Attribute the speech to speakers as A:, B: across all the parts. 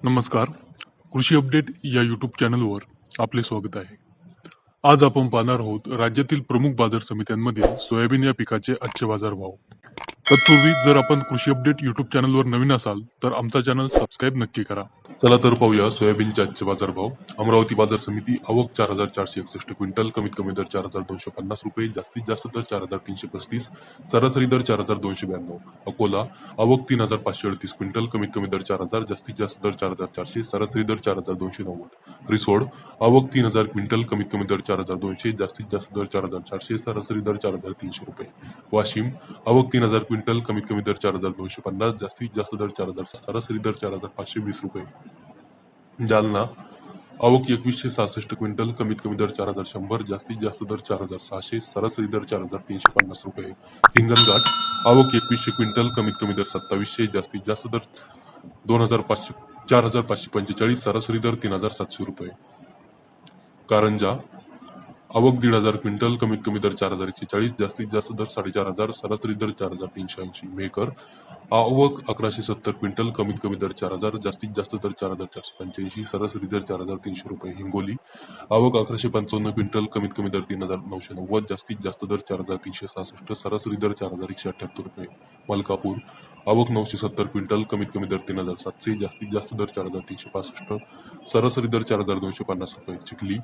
A: नमस्कार. कृषी अपडेट या यूट्यूब चॅनलवर आपले स्वागत आहे. आज आपण पाहणार आहोत राज्यातील प्रमुख बाजार समित्यांमध्ये सोयाबीन या पिकाचे आजचे बाजारभाव. तत्पूर्वी जर आपण कृषी अपडेट यूट्यूब चॅनलवर नवीन असाल तर आमचा चॅनल सबस्क्राईब नक्की करा. चला तर पाहूया सोयाबीनचे आजचे बाजारभाव. अमरावती बाजार समिती आवक 4,461 क्विंटल, कमीत कमी दर 4,250 रुपये, जास्तीत जास्त दर 4,335, सरासरी दर 4,292. अकोला आवक 3,538 क्विंटल, कमीत कमी दर 4,000, जास्तीत जास्त दर 4,400, सरासरी दर 4,290. रिसोड आवक 3,000 क्विंटल, कमीत कमी दर 4,200, जास्तीत जास्त दर 4,400, सरासरी दर 4,300 रुपये. वाशिम आवक 3,000 क्विंटल, कमीत कमी दर 4,250, जास्तीत जास्त दर 4,000, सरासरी दर 4,520 रुपये. जालना आवक 2,166 क्विंटल, कमीत कमी दर 4,100, जास्तीत जास्त दर 4,600, सरासरी दर 4,350 रुपये. हिंगणघाट आवक 2,100 क्विंटल, कमीत कमी दर 2,700, जास्तीत जास्त दर 4,545, सरासरी दर 3,700 रुपये. कारंजा आवक 1,500 क्विंटल, कमीत कमी दर 4,140, जास्तीत जास्त दर 4,500, सरासरी दर 4,380. मेहकर आवक 1,170 क्विंटल, कमीत कमी दर 4,000, जास्तीत जास्त दर 4,485, सरासरी दर 4,300 रुपये. हिंगोली आवक 1,155 क्विंटल, कमीत कमी दर 3,990, जास्तीत जास्त दर 4,366, सरासरी दर 4,178 रुपये. मलकापूर आवक 970 क्विंटल, कमीत कमी दर 3,700, जास्तीत जास्त दर 4,365, सरासरी दर 4,250 रुपये. चिखली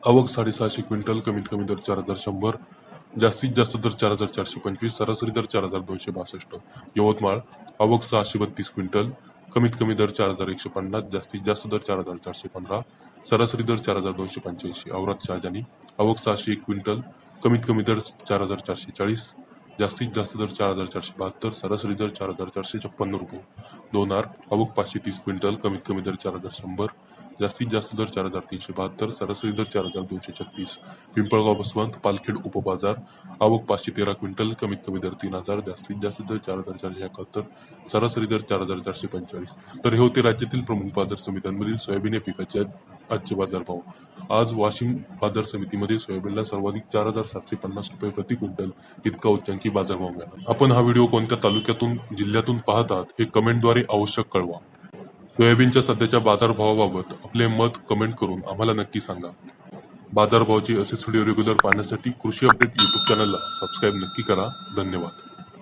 A: आवक 750 क्विंटल, कमीत कमी दर 4,100, जास्तीत जास्त दर 4,425, सरासरी दर 4,262. यवतमाळ आवक 632 क्विंटल, कमीत कमी दर 4,150, जास्तीत जास्त दर 4,415, सरासरी दर 4,285. औरत शहाजानी आवक 601 क्विंटल, कमीत कमी दर 4,440, जास्तीत जास्त दर 4,472, सरासरी दर 4,456 रुपये. लोणार आवक 530 क्विंटल, कमीत कमी दर 4,100, जास्तीत जास्त दर 4,372, सरासरी दर 4,236. पिंपळगाव बसवंत पालखेड उपबाजार आवक 513 क्विंटल, कमीत कमी दर 3,000, जास्तीत जास्त दर 4,471, सरासरी दर 4,445. तर हे होते राज्यातील प्रमुख बाजार समित्यांमधील सोयाबीन या पिकाचे आजचे बाजारभाव. आज वाशिम बाजार समितीमध्ये सोयाबीनला सर्वाधिक 4,750 रुपये प्रति क्विंटल इतका उच्चांकी बाजारभाव मिळाला. आपण हा व्हिडिओ कोणत्या तालुक्यातून जिल्ह्यातून पाहत आहात हे कमेंटद्वारे अवश्य कळवा. सोयाबीनच्या सध्याच्या बाजारभावाबाबत आपले मत कमेंट करून आम्हाला नक्की सांगा. बाजारभावाचे असेच व्हिडिओ रेग्युलर पाहण्यासाठी कृषी अपडेट यूट्यूब चॅनलला सबस्क्राईब नक्की करा. धन्यवाद.